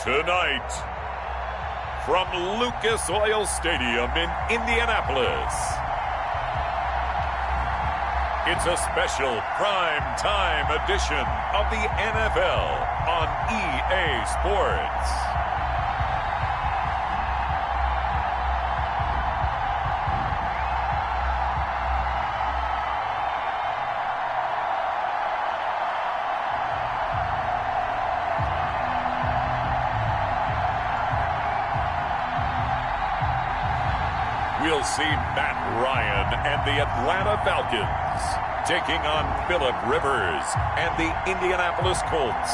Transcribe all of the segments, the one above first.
Tonight, from Lucas Oil Stadium in Indianapolis, it's a special prime time edition of the NFL on EA Sports. We'll see Matt Ryan and the Atlanta Falcons taking on Phillip Rivers and the Indianapolis Colts.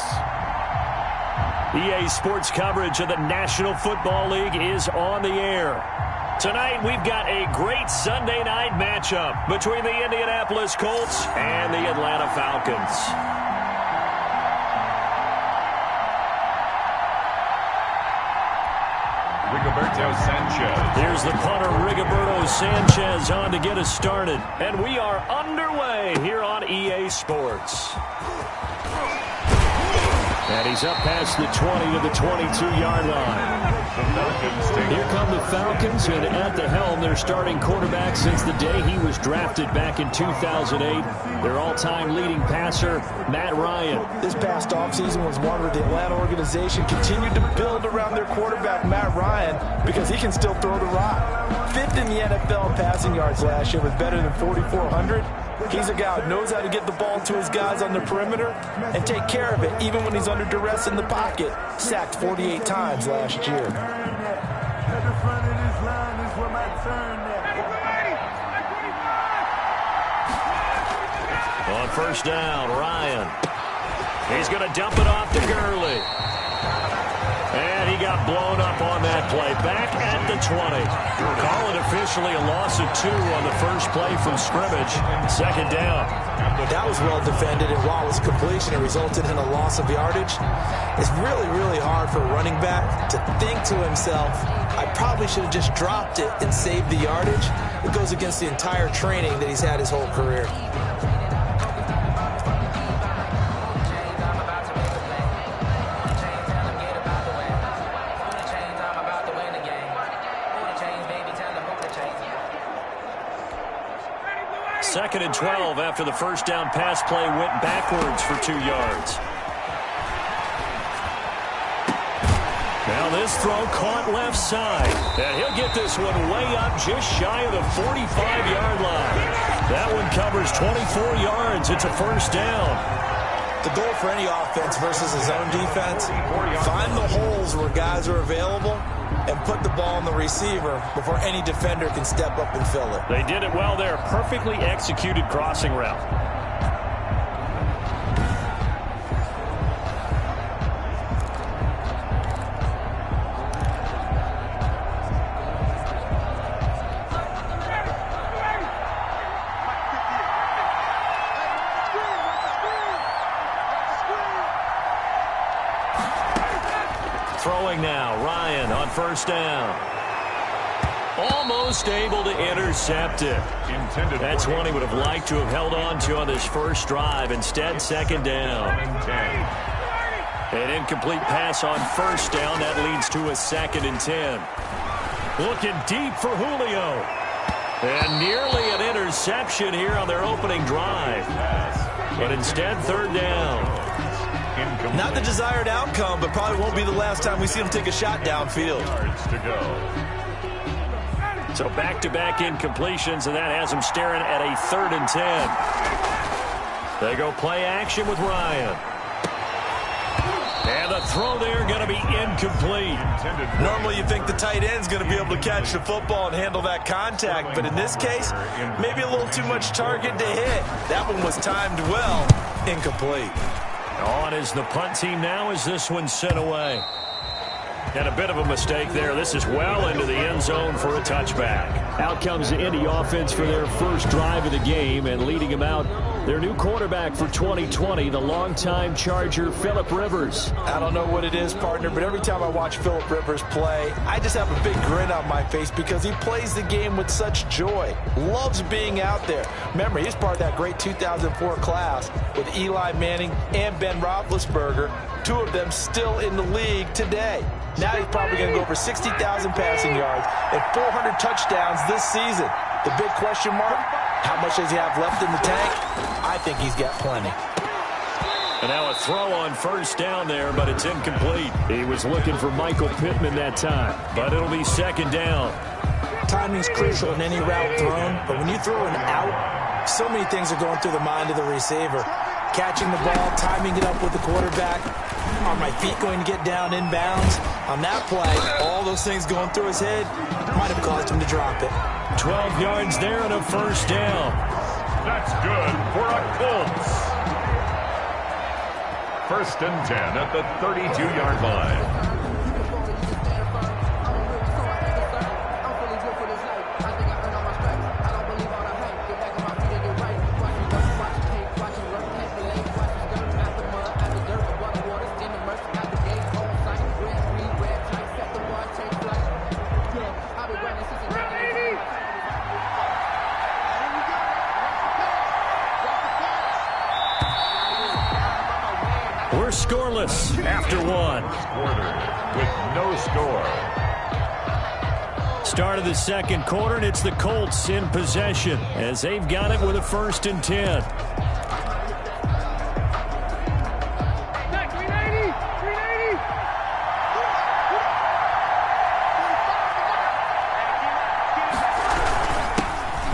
EA Sports coverage of the National Football League is on the air. Tonight, we've got a great Sunday night matchup between the Indianapolis Colts and the Atlanta Falcons. Here's the punter, Rigoberto Sanchez, on to get us started. And we are underway here on EA Sports. And he's up past the 20 to the 22-yard line. Here come the Falcons, and at the helm, their starting quarterback since the day he was drafted back in 2008. Their all-time leading passer, Matt Ryan. This past offseason was one where the Atlanta organization continued to build around their quarterback, Matt Ryan, because he can still throw the rock. Fifth in the NFL in passing yards last year with better than 4,400. He's a guy who knows how to get the ball to his guys on the perimeter and take care of it, even when he's under duress in the pocket. Sacked 48 times last year. On first down, Ryan. He's going to dump it off to Gurley. And he got blown up on that play. Back at the 20. Call it officially a loss of 2 on the first play from scrimmage. Second down. That was well defended, and while it was completion, it resulted in a loss of yardage. It's really, really hard for a running back to think to himself, I probably should have just dropped it and saved the yardage. It goes against the entire training that he's had his whole career. Second and 12 after the first down pass play went backwards for 2 yards. Now this throw caught left side. And he'll get this one way up just shy of the 45-yard line. That one covers 24 yards. It's a first down. The goal for any offense versus his own defense, find the holes where guys are available and put the ball on the receiver before any defender can step up and fill it. They did it well there. Perfectly executed crossing route. Throwing now, Ryan on first down. Almost able to intercept it. That's one he would have liked to have held on to on this first drive. Instead, second down. An incomplete pass on first down. That leads to a 2nd and 10. Looking deep for Julio. And nearly an interception here on their opening drive. But instead, third down. Not the desired outcome, but probably won't be the last time we see him take a shot downfield. So back-to-back incompletions, and that has him staring at a 3rd and 10. They go play action with Ryan. And the throw there going to be incomplete. Normally you think the tight end's going to be able to catch the football and handle that contact, but in this case, maybe a little too much target to hit. That one was timed well. Incomplete. On is the punt team now as this one's sent away. And a bit of a mistake there. This is well into the end zone for a touchback. Out comes the Indy offense for their first drive of the game, and leading them out, their new quarterback for 2020, the longtime Charger, Phillip Rivers. I don't know what it is, partner, but every time I watch Phillip Rivers play, I just have a big grin on my face because he plays the game with such joy. Loves being out there. Remember, he's part of that great 2004 class with Eli Manning and Ben Roethlisberger, two of them still in the league today. Now he's probably going to go over 60,000 passing yards and 400 touchdowns this season. The big question mark, how much does he have left in the tank? I think he's got plenty. And now a throw on first down there, but it's incomplete. He was looking for Michael Pittman that time, but it'll be second down. Timing's crucial in any route thrown, but when you throw an out, so many things are going through the mind of the receiver. Catching the ball, timing it up with the quarterback. Are my feet going to get down inbounds? On that play, all those things going through his head might have caused him to drop it. 12 yards there and a first down. That's good for a Colts. First and 10 at the 32-yard line. We're scoreless after one. With no score. Start of the second quarter, and it's the Colts in possession as they've got it with a first and 10.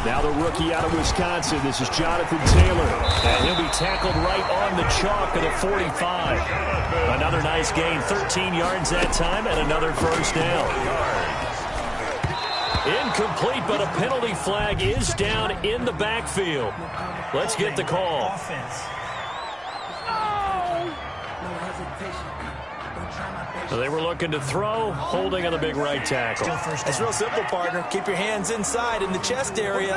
Now the rookie out of Wisconsin, this is Jonathan Taylor, and he'll be tackled right on the chalk of the 45. Another nice gain, 13 yards that time, and another first down. Incomplete, but a penalty flag is down in the backfield. Let's get the call. So they were looking to throw, holding on the big right tackle. It's real simple, partner. Keep your hands inside in the chest area.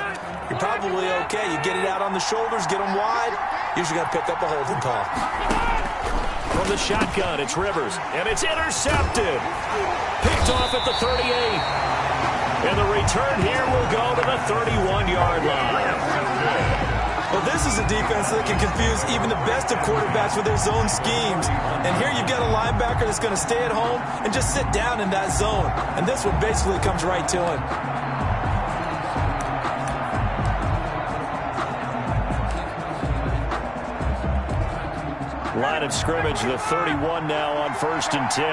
You're probably okay. You get it out on the shoulders, get them wide. Usually going to pick up a holding call. From the shotgun, it's Rivers, and it's intercepted. Picked off at the 38. And the return here will go to the 31-yard line. Well, this is a defense that can confuse even the best of quarterbacks with their zone schemes. And here you've got a linebacker that's going to stay at home and just sit down in that zone. And this one basically comes right to him. Line of scrimmage, the 31 now on first and 10.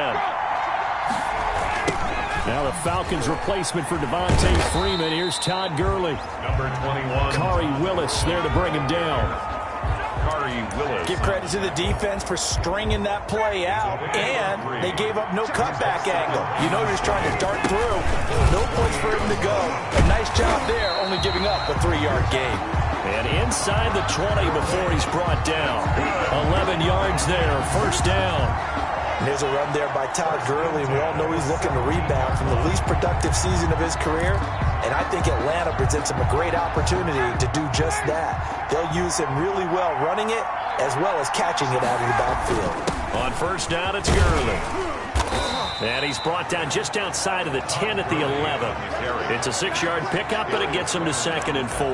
Now the Falcons' replacement for Devontae Freeman. Here's Todd Gurley. Number 21. Khari Willis there to bring him down. Khari Willis. Give credit to the defense for stringing that play out, and they gave up no cutback angle. You know, he's trying to dart through. No place for him to go. A nice job there, only giving up a 3-yard gain. And inside the 20 before he's brought down. 11 yards there, first down. And there's a run there by Todd Gurley. We all know he's looking to rebound from the least productive season of his career. And I think Atlanta presents him a great opportunity to do just that. They'll use him really well running it as well as catching it out of the backfield. On first down, it's Gurley. And he's brought down just outside of the 10 at the 11. It's a 6-yard pickup, but it gets him to second and 4.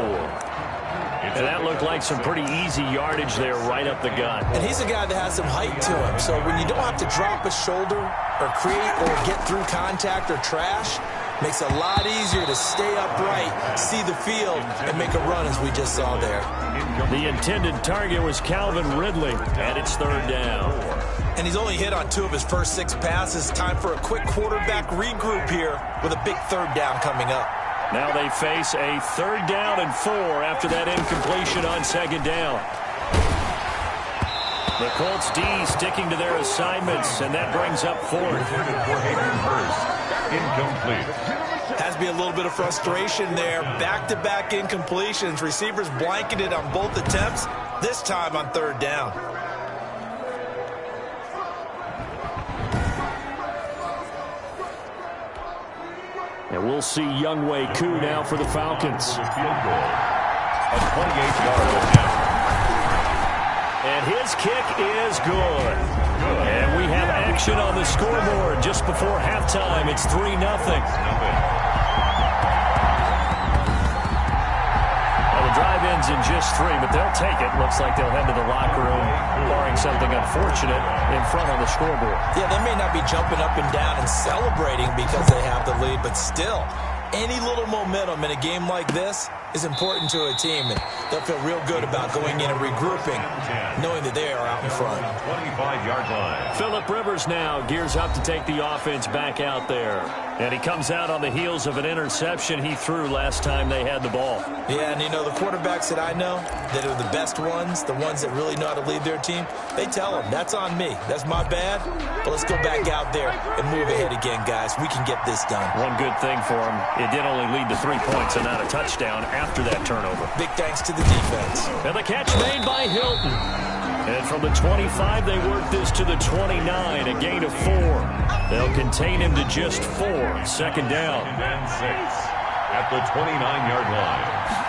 And that looked like some pretty easy yardage there right up the gut. And he's a guy that has some height to him. So when you don't have to drop a shoulder or create or get through contact or trash, makes it a lot easier to stay upright, see the field, and make a run as we just saw there. The intended target was Calvin Ridley, and it's third down. And he's only hit on 2 of his first 6 passes. Time for a quick quarterback regroup here with a big third down coming up. Now they face a third down and 4 after that incompletion on second down. The Colts D sticking to their assignments, and that brings up 4th. Incomplete. Has to be a little bit of frustration there. Back-to-back incompletions. Receivers blanketed on both attempts, this time on third down. And we'll see Younghoe Koo now for the Falcons. Field goal. A 28-yard attempt. And his kick is good. And we have action on the scoreboard just before halftime. It's 3-0. The drive ends in just 3, but they'll take it. Looks like they'll head to the locker room, barring something unfortunate in front on the scoreboard. Yeah, they may not be jumping up and down and celebrating because they have the lead, but still, any little momentum in a game like this is important to a team, and they'll feel real good about going in and regrouping, knowing that they are out in front. 25-yard line. Phillip Rivers now gears up to take the offense back out there. And he comes out on the heels of an interception he threw last time they had the ball. Yeah, and you know, the quarterbacks that I know that are the best ones, the ones that really know how to lead their team, they tell them, that's on me. That's my bad. But let's go back out there and move ahead again, guys. We can get this done. One good thing for him, it did only lead to 3 points and not a touchdown after that turnover. Big thanks to the defense. And the catch made by Hilton. And from the 25, they work this to the 29, a gain of 4. They'll contain him to just 4. Second down. And 6 at the 29-yard line.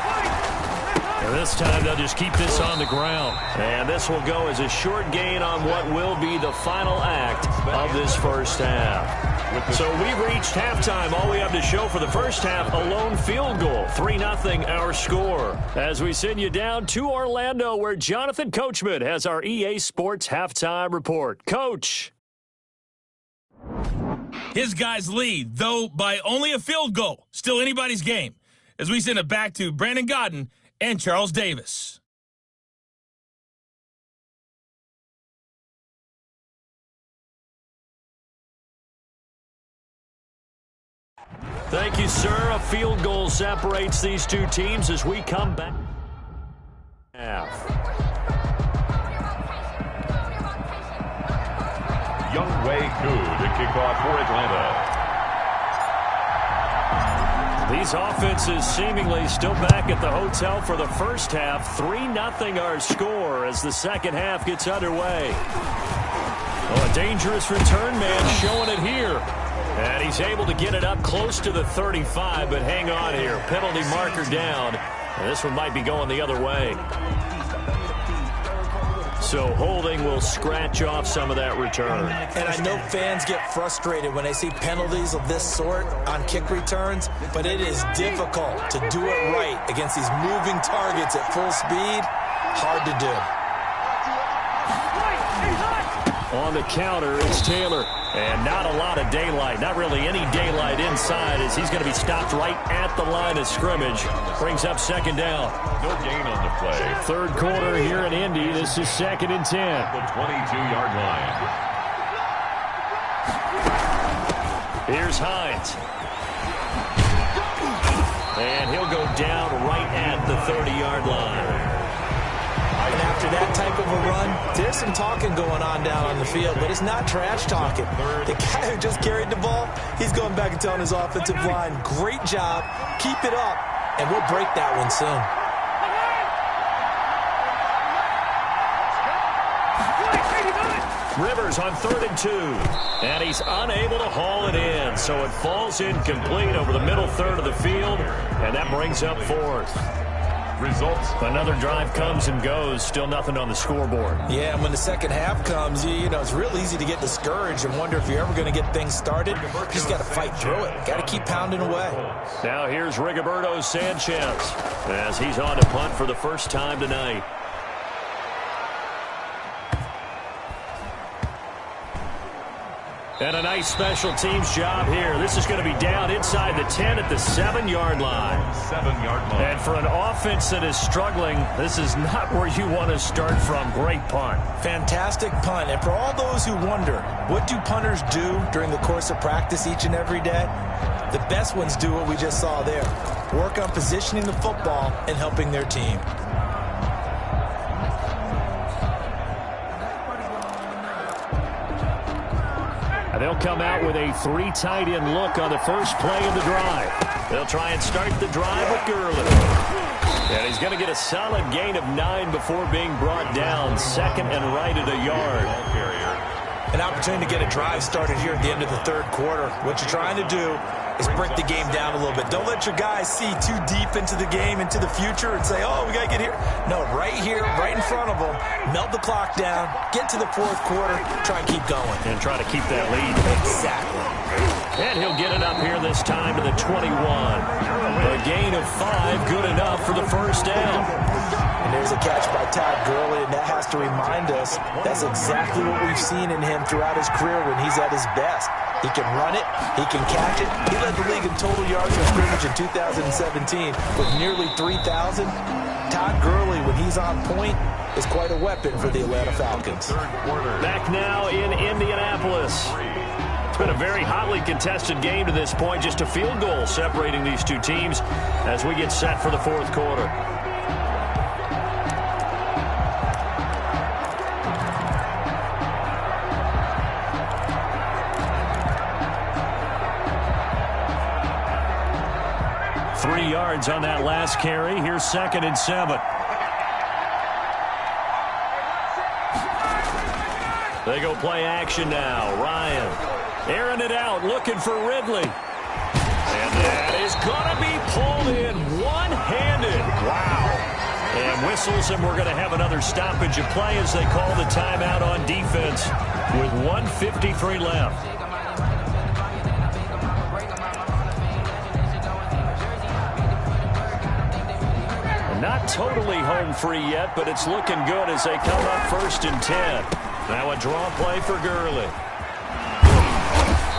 And this time they'll just keep this on the ground. And this will go as a short gain on what will be the final act of this first half. So we've reached halftime. All we have to show for the first half, a lone field goal. 3-0 our score. As we send you down to Orlando, where Jonathan Coachman has our EA Sports halftime report. Coach. His guys lead, though by only a field goal. Still anybody's game. As we send it back to Brandon Godden and Charles Davis. Thank you, sir. A field goal separates these two teams as we come back. Younghoe Koo to kick off for Atlanta. These offenses seemingly still back at the hotel for the first half. 3-0 our score as the second half gets underway. Oh, a dangerous return man showing it here. And he's able to get it up close to the 35, but hang on here. Penalty marker down. And this one might be going the other way. So holding will scratch off some of that return. And I know fans get frustrated when they see penalties of this sort on kick returns, but it is difficult to do it right against these moving targets at full speed. Hard to do. On the counter, it's Taylor. And not a lot of daylight. Not really any daylight inside as he's going to be stopped right at the line of scrimmage. Brings up second down. No gain on the play. Third quarter here in Indy. This is 2nd and 10. The 22-yard line. Here's Hines. And he'll go down right at the 30-yard line. And after that type of a run, there's some talking going on down on the field, but it's not trash talking. The guy who just carried the ball, he's going back and telling his offensive line, great job, keep it up, and we'll break that one soon. Rivers on 3rd and 2. And he's unable to haul it in, so it falls incomplete over the middle third of the field, and that brings up 4th. Results. Another drive comes and goes. Still nothing on the scoreboard. Yeah, and when the second half comes, you know, it's real easy to get discouraged and wonder if you're ever going to get things started. You just got to fight through it. Got to keep pounding away. Now here's Rigoberto Sanchez as he's on to punt for the first time tonight. And a nice special teams job here. This is going to be down inside the 10 at the 7-yard line. 7-yard line. And for an offense that is struggling, this is not where you want to start from. Great punt. Fantastic punt. And for all those who wonder, what do punters do during the course of practice each and every day? The best ones do what we just saw there. Work on positioning the football and helping their team. They'll come out with a 3 tight end look on the first play of the drive. They'll try and start the drive with Gurley. And he's going to get a solid gain of 9 before being brought down. 2nd and right at a yard. An opportunity to get a drive started here at the end of the third quarter. What you're trying to do is break the game down a little bit. Don't let your guys see too deep into the game, into the future, and say, oh, we got to get here. No, right here, right in front of them, melt the clock down, get to the fourth quarter, try and keep going. And try to keep that lead. Exactly. And he'll get it up here this time to the 21. A gain of 5, good enough for the first down. And there's a catch by Todd Gurley, and that has to remind us that's exactly what we've seen in him throughout his career when he's at his best. He can run it, he can catch it. He led the league in total yards from scrimmage in 2017 with nearly 3,000. Todd Gurley, when he's on point, is quite a weapon for the Atlanta Falcons. Back now in Indianapolis. It's been a very hotly contested game to this point. Just a field goal separating these two teams as we get set for the fourth quarter. On that last carry. Here's 2nd and 7. They go play action now. Ryan airing it out, looking for Ridley. And that is going to be pulled in one-handed. Wow. And whistles, and we're going to have another stoppage of play as they call the timeout on defense with 1:53 left. Not totally home free yet, but it's looking good as they come up 1st and 10. Now a draw play for Gurley.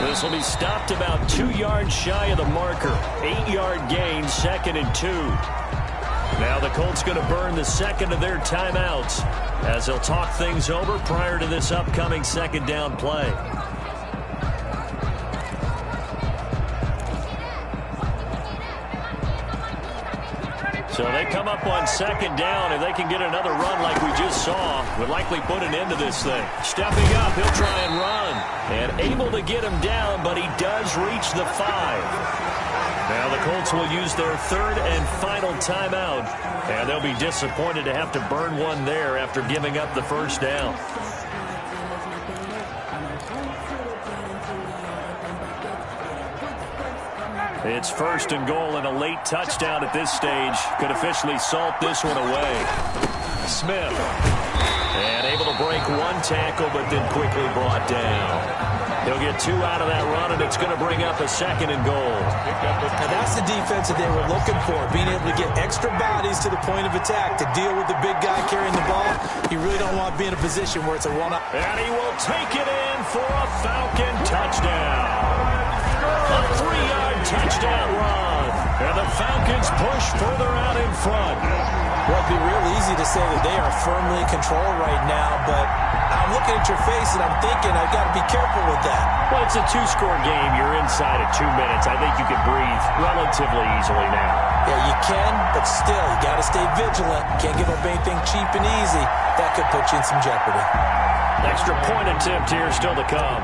This will be stopped about 2 yards shy of the marker. 8-yard gain, 2nd and 2. Now the Colts going to burn the second of their timeouts as they'll talk things over prior to this upcoming 2nd down play. So they come up on 2nd down. If they can get another run like we just saw, would likely put an end to this thing. Stepping up, he'll try and run. And able to get him down, but he does reach the 5. Now the Colts will use their 3rd and final timeout. And they'll be disappointed to have to burn one there after giving up the first down. It's 1st and goal, and a late touchdown at this stage could officially salt this one away. Smith. And able to break one tackle, but then quickly brought down. He'll get 2 out of that run, and it's going to bring up a 2nd and goal. Now that's the defense that they were looking for, being able to get extra bodies to the point of attack to deal with the big guy carrying the ball. You really don't want to be in a position where it's a one-up. And he will take it in for a Falcon touchdown. A 3-yard touchdown run. And the Falcons push further out in front. Well, it'd be real easy to say that they are firmly in control right now, but I'm looking at your face and I'm thinking I've got to be careful with that. Well, it's a 2-score game. You're inside of 2 minutes. I think you can breathe relatively easily now. Yeah, you can, but still, you got to stay vigilant. Can't give up anything cheap and easy. That could put you in some jeopardy. Extra point attempt here still to come.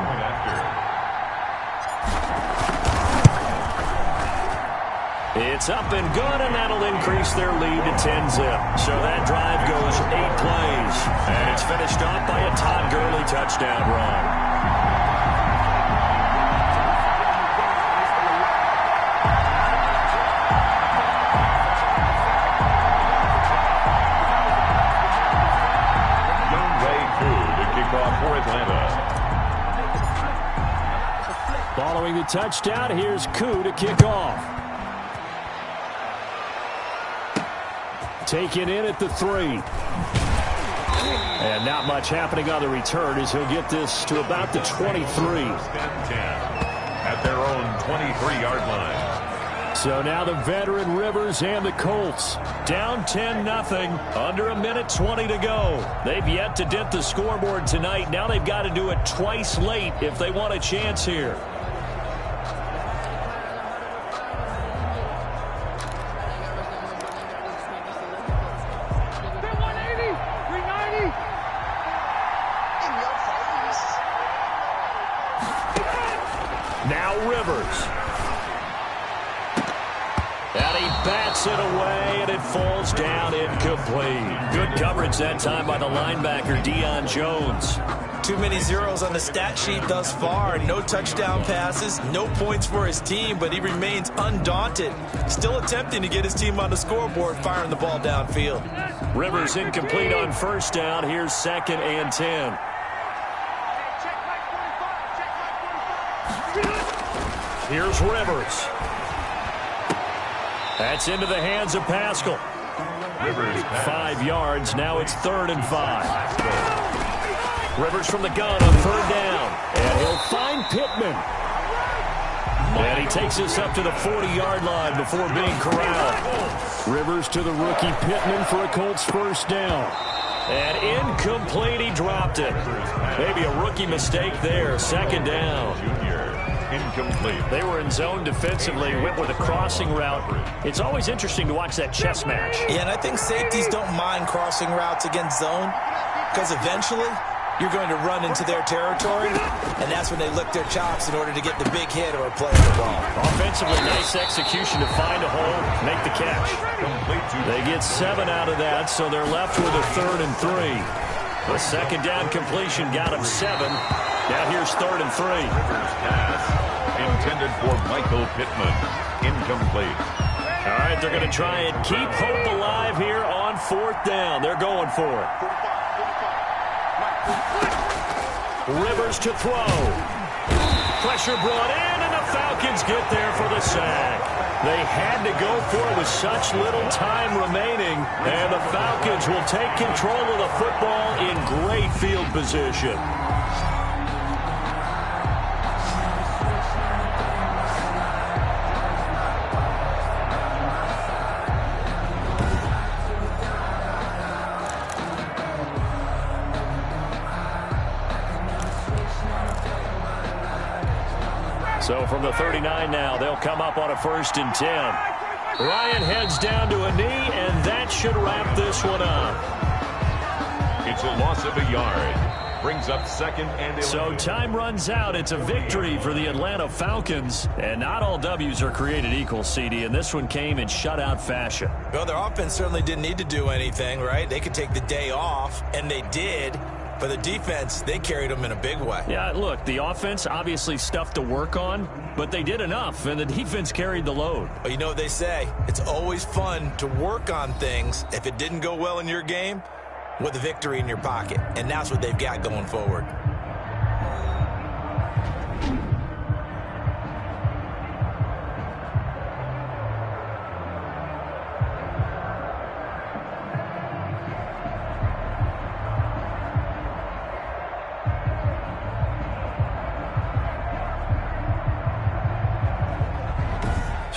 It's up and good, and that'll increase their lead to 10-zip. So that drive goes 8 plays, and it's finished off by a Todd Gurley touchdown run. To kick off for Atlanta. Following the touchdown, here's Koo to kick off. Taken in at the 3. And not much happening on the return as he'll get this to about the 23. At their own 23-yard line. So now the veteran Rivers and the Colts down 10-0, under 1:20 to go. They've yet to dent the scoreboard tonight. Now they've got to do it twice late if they want a chance here. Now Rivers. And he bats it away, and it falls down incomplete. Good coverage that time by the linebacker, Deion Jones. Too many zeros on the stat sheet thus far. No touchdown passes, no points for his team, but he remains undaunted. Still attempting to get his team on the scoreboard, firing the ball downfield. Rivers incomplete on first down. Here's 2nd and 10. Here's Rivers. That's into the hands of Pascal. Rivers 5 yards. Now it's 3rd and 5. Rivers from the gun on 3rd down. And he'll find Pittman. And he takes us up to the 40-yard line before being corralled. Rivers to the rookie Pittman for a Colts first down. And incomplete, he dropped it. Maybe a rookie mistake there. 2nd down. incomplete. They were in zone defensively, went with a crossing route. It's always interesting to watch that chess match. Yeah, and I think safeties don't mind crossing routes against zone because eventually you're going to run into their territory, and that's when they lick their chops in order to get the big hit or play on the ball. Offensively, nice execution to find a hole, make the catch. They get 7 out of that, so they're left with a 3rd and 3. The second down completion got them 7. Now here's 3rd and 3. Rivers pass intended for Michael Pittman. Incomplete. All right, they're going to try and keep hope alive here on 4th down. They're going for it. Rivers to throw. Pressure brought in, and the Falcons get there for the sack. They had to go for it with such little time remaining, and the Falcons will take control of the football in great field position. So from the 39 now, they'll come up on a 1st and 10. Ryan heads down to a knee, and that should wrap this one up. It's a loss of a yard. Brings up 2nd and 11. So time runs out. It's a victory for the Atlanta Falcons. And not all W's are created equal, CD, and this one came in shutout fashion. Well, their offense certainly didn't need to do anything, right? They could take the day off, and they did. For the defense, they carried them in a big way. Yeah, look, the offense, obviously stuff to work on, but they did enough, and the defense carried the load. But you know what they say, it's always fun to work on things if it didn't go well in your game with a victory in your pocket, and that's what they've got going forward.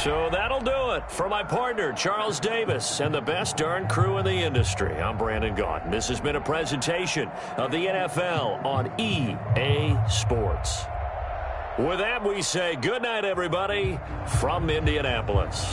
So that'll do it for my partner, Charles Davis, and the best darn crew in the industry. I'm Brandon Gaudin. This has been a presentation of the NFL on EA Sports. With that, we say good night, everybody, from Indianapolis.